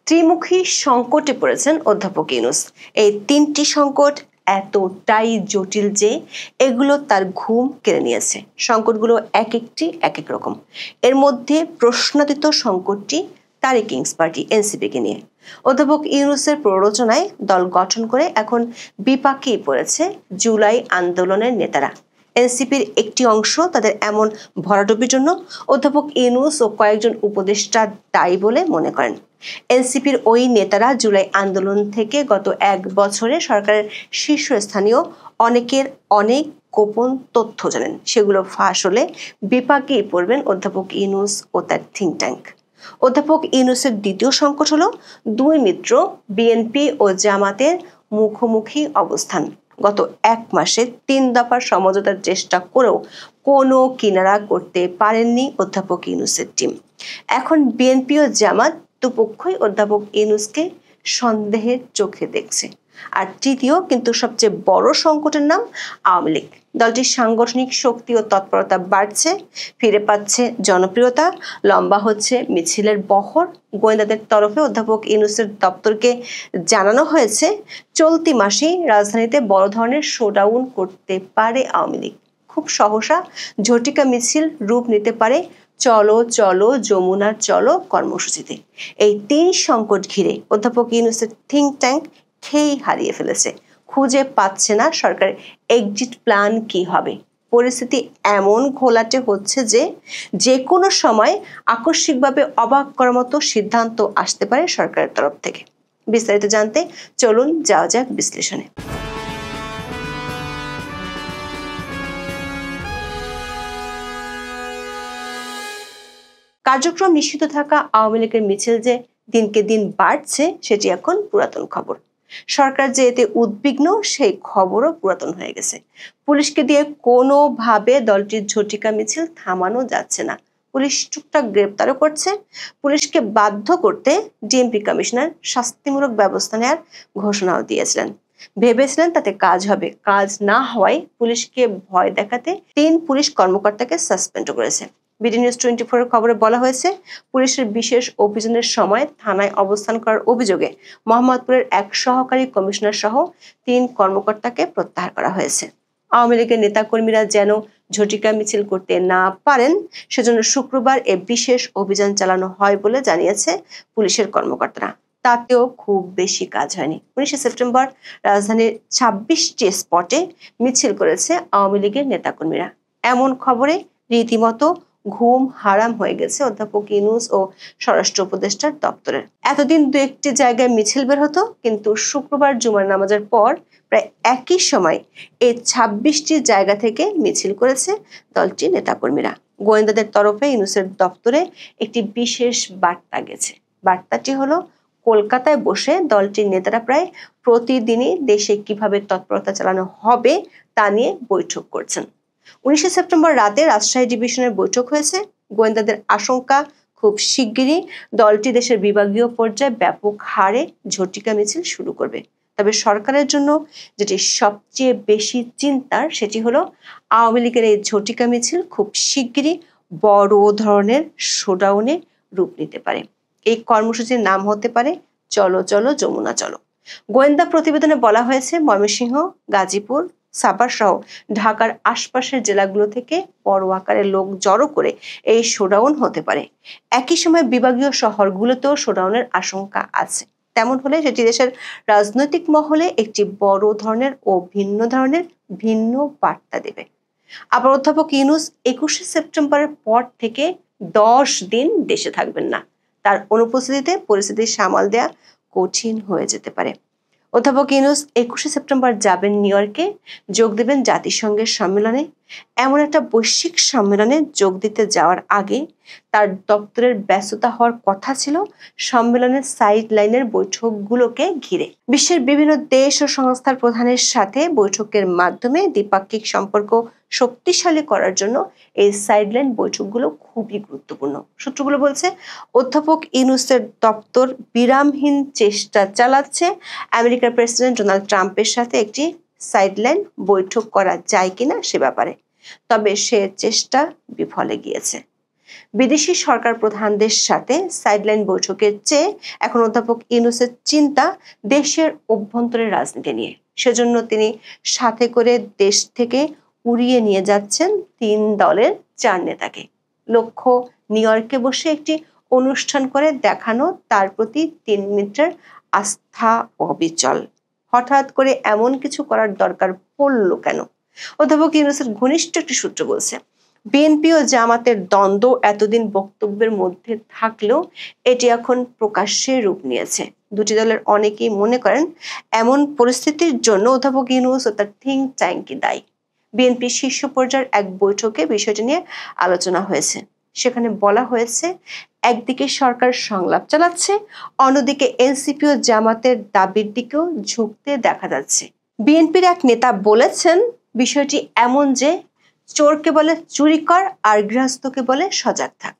ত্রিমুখী সংকটে পড়েছেন অধ্যাপক ইউনূস। এই তিনটি সংকট এতটাই জটিল যে এগুলো তার ঘুম কেড়ে নিয়েছে। সংকটগুলো এক এক রকম। এর মধ্যে প্রশ্নাতীত সংকটটি তারিক কিংস পার্টি এনসিপিকে নিয়ে। অধ্যাপক ইউনূসের প্ররোচনায় দল গঠন করে এখন বিপাকেই পড়েছে জুলাই আন্দোলনের নেতারা। এনসিপির একটি অংশ তাদের এমন ভরাডুবির জন্য অধ্যাপক ইউনূস ও কয়েকজন উপদেষ্টা দায়ী বলে মনে করেন। এনসিপির ওই নেতারা জুলাই আন্দোলন থেকে গত এক বছরে সরকারের শীর্ষস্থানীয় অনেকের অনেক গোপন তথ্য জানেন। সেগুলো ফাঁস হলে বিপাকেই পড়বেন অধ্যাপক ইউনূস ও তার থিঙ্ক ট্যাঙ্ক। অধ্যাপক ইউনূসের দ্বিতীয় সংকট হলো দুই মিত্র বিএনপি ও জামাতের মুখোমুখি অবস্থান। গত এক মাসে 3 দফার সমঝোতার চেষ্টা করেও কোনো কিনারা করতে পারেননি অধ্যাপক ইউনূসের টিম। এখন বিএনপি ও জামাত দুপক্ষই অধ্যাপক ইউনূসকে সন্দেহের চোখে দেখছে। আর তৃতীয় কিন্তু সবচেয়ে বড় সংকটের নাম আওয়ামী লীগ। দলটির সাংগঠনিক শক্তি ও তৎপরতা বাড়ছে, ফিরে পাচ্ছে জনপ্রিয়তা, লম্বা হচ্ছে মিছিলের বহর। গোয়েন্দাদের তরফে অধ্যাপক ইউনূসের দপ্তরকে জানানো হয়েছে চলতি মাসেই রাজধানীতে বড় ধরনের শোডাউন করতে পারে আওয়ামী লীগ। খুব সহসা ঝটিকা মিছিল রূপ নিতে পারে চলো চলো যমুনার চলো কর্মসূচিতে। এই 3 সংকট ঘিরে অধ্যাপক ইউনূসের থিঙ্ক ট্যাঙ্ক খেই হারিয়ে ফেলেছে। খুঁজে পাচ্ছে না সরকারের এক্সিট প্ল্যান কি হবে। পরিস্থিতি এমন ঘোলাটে হচ্ছে যে কোনো সময় আকস্মিকভাবে অবাক করার মতো সিদ্ধান্ত আসতে পারে সরকারের তরফ থেকে। বিস্তারিত জানতে চলুন যাওয়া যাক বিশ্লেষণে। কার্যক্রম নিষিদ্ধ থাকা আওয়ামী লীগের মিছিল যে দিনকে দিন বাড়ছে সেটি এখন পুরাতন খবর। সরকার যে এতে উদ্বিগ্ন সেই খবরও পুরাতন হয়ে গেছে। পুলিশকে দিয়ে কোনোভাবে দলটির ঝটিকা মিছিল থামানো যাচ্ছে না। পুলিশ টুকটাক গ্রেপ্তারও করছে। পুলিশকে বাধ্য করতে ডিএমপি কমিশনার শাস্তিমূলক ব্যবস্থা নেওয়ার ঘোষণাও দিয়েছিলেন। ভেবেছিলেন তাতে কাজ হবে। কাজ না হওয়ায় পুলিশকে ভয় দেখাতে 3 পুলিশ কর্মকর্তাকে সাসপেন্ড করেছে। বিডি নিউজ 24 খবরে বলা হয়েছে পুলিশের বিশেষ অভিযানের সময় থানায় অবস্থান করার অভিযোগে মোহাম্মদপুরের এক সহকারী কমিশনার সহ 3 কর্মকর্তাকে প্রত্যাহার করা হয়েছে। আওয়ামী লীগের নেতাকর্মীরা যেন ঝটিকা মিছিল করতে না পারেন সেজন্য শুক্রবার এ বিশেষ অভিযান চালানো হয় বলে জানিয়েছে পুলিশের কর্মকর্তারা। তাতেও খুব বেশি কাজ হয়নি। 19 সেপ্টেম্বর রাজধানীর 26টি স্পটে মিছিল করেছে আওয়ামী লীগের নেতাকর্মীরা। এমন খবরে রীতিমতো ঘুম হারাম হয়ে গেছে অধ্যাপক ইউনূস ও স্বরাষ্ট্র উপদেষ্টার দপ্তরের। এতদিন 2-1টি জায়গায় মিছিল বের হতো, কিন্তু শুক্রবার জুমার নামাজের পর প্রায় একই সময় এই 26টি জায়গা থেকে মিছিল করেছে দলটির নেতাকর্মীরা। গোয়েন্দাদের তরফে ইউনূসের দপ্তরে একটি বিশেষ বার্তা গেছে। বার্তাটি হলো কলকাতায় বসে দলটির নেতারা প্রায় প্রতিদিনই দেশে কিভাবে তৎপরতা চালানো হবে তা নিয়ে বৈঠক করছেন। 19 সেপ্টেম্বর রাতে রাজশাহী ডিভিশনের বৈঠক হয়েছে। গোয়েন্দাদের আশঙ্কা খুব শিগগিরই দলটি দেশের বিভাগীয় পর্যায়ে ব্যাপক হারে ঝটিকা মিছিল শুরু করবে। তবে সরকারের জন্য যেটি সবচেয়ে বেশি চিন্তার সেটি হলো আওয়ামী লীগের এই ঝটিকা মিছিল খুব শিগগিরই বড় ধরনের শোডাউনে রূপ নিতে পারে। এই কর্মসূচির নাম হতে পারে চলো চলো যমুনা চলো। গোয়েন্দা প্রতিবেদনে বলা হয়েছে ময়মনসিংহ, গাজীপুর, সাভার সহ ঢাকার আশপাশের জেলাগুলো থেকে বড় আকারের লোক জড়ো করে এই শোডাউন হতে পারে। একই সময় বিভাগীয় শহরগুলোতেও শোডাউনের আশঙ্কা আছে। তেমন হলে সেটি দেশের রাজনৈতিক মহলে একটি বড় ধরনের ও ভিন্ন বার্তা দেবে। আবার অধ্যাপক ইউনূস 21 সেপ্টেম্বরের পর থেকে 10 দিন দেশে থাকবেন না। তার অনুপস্থিতিতে পরিস্থিতি সামাল দেয়া কঠিন হয়ে যেতে পারে। অধ্যাপক ইউনূস 21 সেপ্টেম্বর যাবেন নিউ ইয়র্কে, যোগ দেবেন জাতিসংঘের সম্মেলনে। এমন একটা বৈশ্বিক সম্মেলনে যোগ দিতে যাওয়ার আগে তার দপ্তরের ব্যস্ততা হওয়ার কথা ছিল সম্মেলনের সাইড লাইনের বৈঠকগুলোকে ঘিরে। বিশ্বের বিভিন্ন দেশ ও সংস্থার প্রধানের সাথে বৈঠকের মাধ্যমে দ্বিপাক্ষিক সম্পর্ক শক্তিশালী করার জন্য এই সাইডলাইন বৈঠকগুলো খুবই গুরুত্বপূর্ণ। সূত্রগুলো বলছে অধ্যাপক ইউনূসের দপ্তর বিরামহীন চেষ্টা চালাচ্ছে আমেরিকার প্রেসিডেন্ট ডোনাল্ড ট্রাম্পের সাথে একটি সাইডলাইন বৈঠক করা যায় কিনা সে ব্যাপারে। তবে সে চেষ্টা বিফলে গিয়েছে। বিদেশি সরকার প্রধানদের সাথে সাইডলাইন বৈঠকের চেয়ে এখন অধ্যাপক ইউনূসের চিন্তা দেশের অভ্যন্তরের রাজনীতি নিয়ে। সেজন্য তিনি সাথে করে দেশ থেকে উড়িয়ে নিয়ে যাচ্ছেন 3 দলের 4 নেতাকে। লক্ষ্য নিউ ইয়র্কে বসে একটি অনুষ্ঠান করে দেখানো তার প্রতি 3 মিনিটের আস্থা অবিচল। হঠাৎ করে এমন কিছু করার দরকার পড়ল কেন? অধ্যাপক ইউনূসের ঘনিষ্ঠ একটি সূত্র বলছে, বিএনপি ও জামাতের দ্বন্দ্ব এতদিন বক্তব্যের মধ্যে থাকলেও এটি এখন প্রকাশ্যে রূপ নিয়েছে। দুটি দলের অনেকেই মনে করেন এমন পরিস্থিতির জন্য অধ্যাপক ইউনূস ও তার থিঙ্ক ট্যাঙ্কই দায়ী। বিএনপি শীর্ষ পর্যায়ের এক বৈঠকে বিষয়টি নিয়ে আলোচনা হয়েছে। সেখানে বলা হয়েছে, একদিকে সরকার সংলাপ চালাচ্ছে, অন্যদিকে এনসিপি ও জামাতের দাবির দিকেও ঝুঁকতে দেখা যাচ্ছে। বিএনপির এক নেতা বলেছেন, বিষয়টি এমন যে চোরকে বলে চুরি কর আর গৃহস্থকে বলে সজাগ থাক।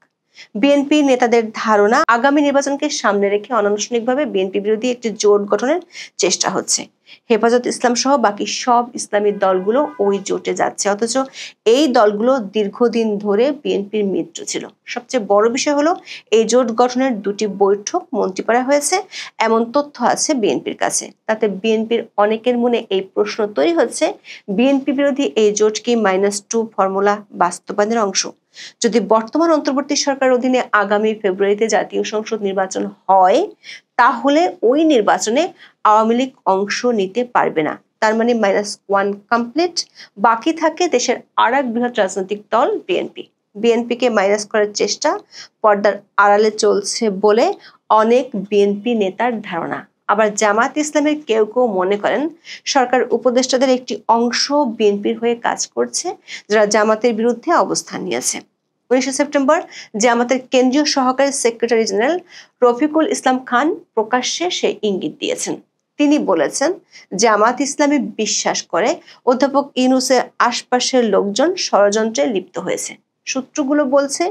বিএনপি নেতাদের ধারণা, আগামী নির্বাচনকে সামনে রেখে অনানুষ্ঠানিকভাবে বিএনপি বিরোধী একটি জোট গঠনের চেষ্টা হচ্ছে। হেফাজত ইসলাম সহ বাকি সব ইসলামী দলগুলো ওই জোটে যাচ্ছে, অথচ এই দলগুলো দীর্ঘদিন ধরে বিএনপির মিত্র ছিল। সবচেয়ে বড় বিষয় হলো, এই জোট গঠনের 2টি বৈঠক মন্ত্রীপাড়া হয়েছে এমন তথ্য আছে বিএনপির কাছে। তাতে বিএনপির অনেকের মনে এই প্রশ্ন তৈরি হচ্ছে, বিএনপি বিরোধী এই জোট কি -2 ফর্মুলা বাস্তবায়নের অংশ? যদি বর্তমান অন্তর্বর্তী সরকার অধীনে আগামী ফেব্রুয়ারিতে জাতীয় সংসদ নির্বাচন হয়, তাহলে ওই নির্বাচনে আওয়ামী লীগ অংশ নিতে পারবে না। তার মানে -1 কমপ্লিট। বাকি থাকে দেশের আরেক বৃহৎ রাজনৈতিক দল বিএনপি। বিএনপিকে মাইনাস করার চেষ্টা পর্দার আড়ালে চলছে বলে অনেক বিএনপি নেতার ধারণা। আবার জামাত ইসলামের কেউ কেউ মনে করেন, সরকার উপদেষ্টাদের একটি অংশ বিএনপির হয়ে কাজ করছে, যারা জামাতের বিরুদ্ধে অবস্থান নিয়েছে। 19 সেপ্টেম্বর জামাতের কেন্দ্রীয় সহকারী সেক্রেটারি জেনারেল রফিকুল ইসলাম খান প্রকাশ্যে সেই ইঙ্গিত দিয়েছেন। তিনি বলেছেন, জামাত ইসলামী বিশ্বাস করে অধ্যাপক ইউনূসের আশপাশের লোকজন ষড়যন্ত্রে লিপ্ত হয়েছে। সূত্রগুলো বলছে,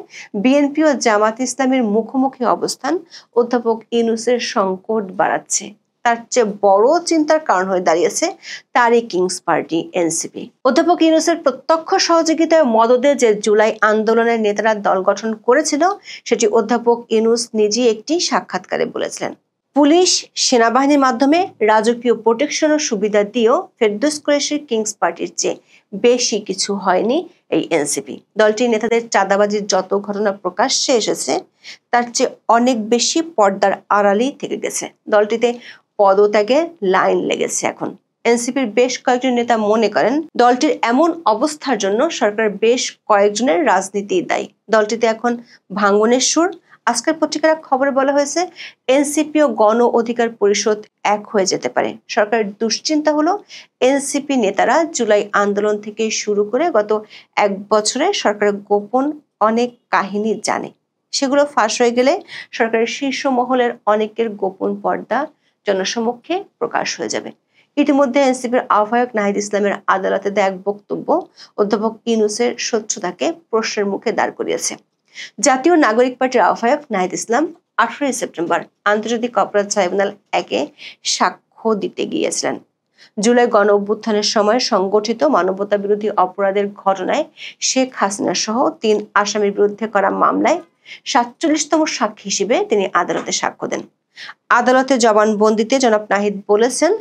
বিএনপি ও জামাত ইসলামীর মুখোমুখি অবস্থান অধ্যাপক ইউনূসের সংকট বাড়াচ্ছে। তার চেয়ে বড় চিন্তার কারণ হয়ে দাঁড়িয়েছে তারই কিংস পার্টি এনসিপি। অধ্যাপক ইউনূসের প্রত্যক্ষ সহযোগিতায় মদদে যে জুলাই আন্দোলনের নেতারা দল গঠন করেছিল, সেটি অধ্যাপক ইউনূস নিজেই একটি সাক্ষাৎকারে বলেছিলেন। পুলিশ, সেনাবাহিনীর মাধ্যমে রাজকীয় প্রোটেকশন ও সুবিধা দিয়েও ফেরদৌস কুরেশির কিংস পার্টির চেয়ে বেশি কিছু হয়নি এই এনসিপি। দলটির নেতাদের চাঁদাবাজির যত ঘটনা প্রকাশ্যে এসেছে, তার চেয়ে অনেক বেশি পর্দার আড়ালেই থেকে গেছে। দলটিতে পদত্যাগের লাইন লেগেছে এখন। এনসিপির বেশ কয়েকজন নেতা মনে করেন, দলটির এমন অবস্থার জন্য সরকার বেশ কয়েকজনের রাজনীতি দায়ী। দলটিতে এখন ভাঙনের সুর। আজকের পত্রিকার খবরে বলা হয়েছে, এনসিপি ও গণ অধিকার পরিষদ এক হয়ে যেতে পারে। সরকারের দুশ্চিন্তা হলো, এনসিপি নেতারা জুলাই আন্দোলন থেকে শুরু করে গত 1 বছরে সরকারের গোপন অনেক কাহিনী জানে। সেগুলো ফাঁস হয়ে গেলে সরকারের শীর্ষ মহলের অনেকের গোপন পর্দা জনসমক্ষে প্রকাশ হয়ে যাবে। ইতিমধ্যে এনসিপির আহ্বায়ক নাহিদ ইসলামের আদালতে দেয়া এক বক্তব্য অধ্যাপক ইউনূসের স্বচ্ছতাকে প্রশ্নের মুখে দাঁড় করিয়েছে। জাতীয় নাগরিক পার্টির আহ্বায়ক নাহিদ ইসলাম 18 সেপ্টেম্বর আন্তর্জাতিক অপরাধ ট্রাইব্যুনাল 1-এ সাক্ষ্য দিতে গিয়েছিলেন। জুলাই গণ অভ্যুত্থানের সময় সংগঠিত মানবতা বিরোধী অপরাধের ঘটনায় শেখ হাসিনা সহ 3 আসামির বিরুদ্ধে করা মামলায় 47তম সাক্ষী হিসেবে তিনি আদালতে সাক্ষ্য দেন। আদালতে জবানবন্দিতে জনাব নাহিদ বলেছেন,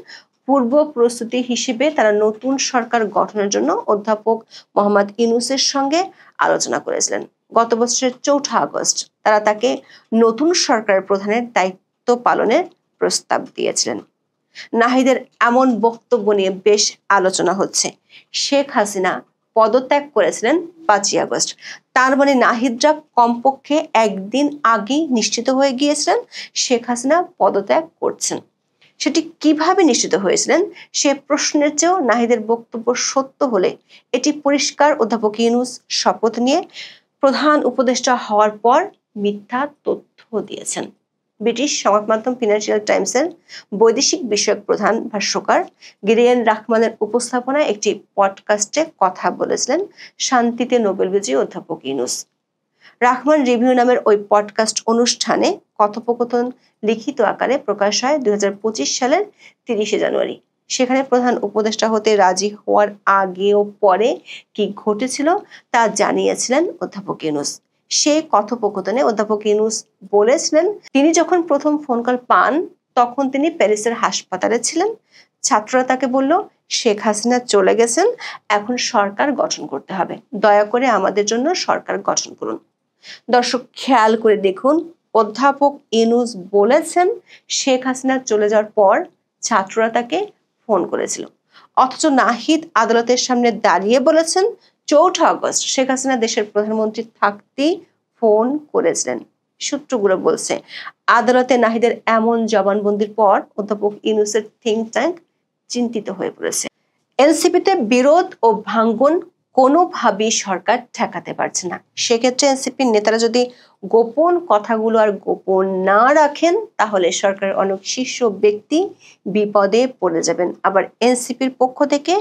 পূর্ব প্রস্তুতি হিসেবে তারা নতুন সরকার গঠনের জন্য অধ্যাপক মোহাম্মদ ইউনূসের সঙ্গে আলোচনা করেছিলেন। গত বছরের 4 আগস্ট তারা তাকে নতুন সরকারের প্রধানের দায়িত্ব পালনের প্রস্তাব দিয়েছিলেন। নাহিদের এমন বক্তব্য নিয়ে বেশ আলোচনা হচ্ছে। শেখ হাসিনা পদত্যাগ করেছিলেন 5 আগস্ট। তার মানে নাহিদরা কমপক্ষে একদিন আগেই নিশ্চিত হয়ে গিয়েছিলেন শেখ হাসিনা পদত্যাগ করছেন। সেটি কিভাবে নিশ্চিত হয়েছিলেন, সে প্রশ্নের চেয়েও নাহিদের বক্তব্য সত্য হলে এটি পরিষ্কার অধ্যাপক ইউনূস শপথ নিয়ে প্রধান উপদেষ্টা হওয়ার পর মিথ্যা তথ্য দিয়েছেন। ব্রিটিশ সংবাদ মাধ্যম ফিনান্সিয়াল টাইমসের বৈদেশিক বিষয়ক প্রধান ভাষ্যকার গিরিয়েন রাহমানের উপস্থাপনায় একটি পডকাস্টে কথা বলেছিলেন শান্তিতে নোবেল বিজয়ী অধ্যাপক ইউনূস। রাহমান রিভিউ নামের ওই পডকাস্ট অনুষ্ঠানে কথোপকথন লিখিত আকারে প্রকাশ হয় 2025 সালের 30 জানুয়ারি। সেখানে প্রধান উপদেষ্টা হতে রাজি হওয়ার আগে ও পরে কি ঘটেছিল তা জানিয়েছিলেন অধ্যাপক ইউনূস। সেই কথোপকথনে অধ্যাপক ইউনূস বলেছিলেন, তিনি যখন প্রথম ফোন কল পান তখন তিনি প্যারিসের হাসপাতালে ছিলেন। ছাত্ররা তাকে বলল, শেখ হাসিনা চলে গেছেন, এখন সরকার গঠন করতে হবে, দয়া করে আমাদের জন্য সরকার গঠন করুন। দর্শক খেয়াল করে দেখুন, অধ্যাপক ইউনূস বলেছেন শেখ হাসিনা চলে যাওয়ার পর ছাত্ররা তাকে ফোন করেছিল, অথচ নাহিদ আদালতের সামনে দাঁড়িয়ে বলেছেন 4 আগস্ট শেখ হাসিনা দেশের প্রধানমন্ত্রী থাকতেই ফোন করেছিলেন। সূত্রগুলো বলছে, আদালতে নাহিদের এমন জবানবন্দির পর অধ্যাপক ইউনূসের থিঙ্ক ট্যাঙ্ক চিন্তিত হয়ে পড়েছে। এনসিপিতে বিরোধ ও ভাঙ্গন কোনোভাবেই সরকার ঠেকাতে পারছে না। সেক্ষেত্রে এনসিপির নেতারা যদি গোপন কথাগুলো আর গোপন না রাখেন, তাহলে সরকারের অনেক শীর্ষ ব্যক্তি বিপদে পড়ে যাবেন। আবার এনসিপির পক্ষ থেকে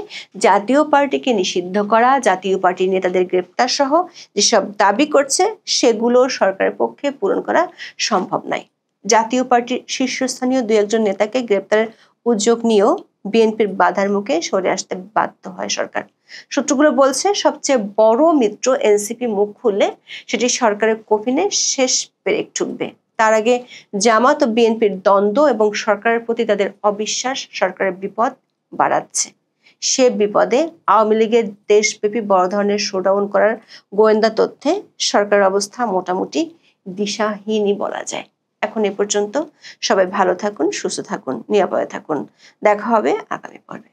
জাতীয় পার্টিকে নিষিদ্ধ করা, জাতীয় পার্টির নেতাদের গ্রেপ্তার সহ যেসব দাবি করছে, সেগুলো সরকারের পক্ষে পূরণ করা সম্ভব নয়। জাতীয় পার্টির শীর্ষস্থানীয় 2-1 নেতাকে গ্রেপ্তারের উদ্যোগ নিয়েও বিএনপির বাধার মুখে সরে আসতে বাধ্য হয় সরকার। সূত্রগুলো বলছে, সবচেয়ে বড় মিত্র এনসিপি মুখ খুললে সেটি সরকারের কফিনে শেষ পেরেক ঠুকবে। তার আগে জামাত ও বিএনপির দ্বন্দ্ব এবং সরকারের প্রতি তাদের অবিশ্বাস সরকারের বিপদ বাড়াচ্ছে। সে বিপদে আওয়ামী লীগের দেশব্যাপী বড় ধরনের শোডাউন করার গোয়েন্দা তথ্যে সরকারের অবস্থা মোটামুটি দিশাহীনই বলা যায়। এখন এ পর্যন্ত। সবাই ভালো থাকুন, সুস্থ থাকুন, নিরাপদে থাকুন। দেখা হবে আগামী পর্বে।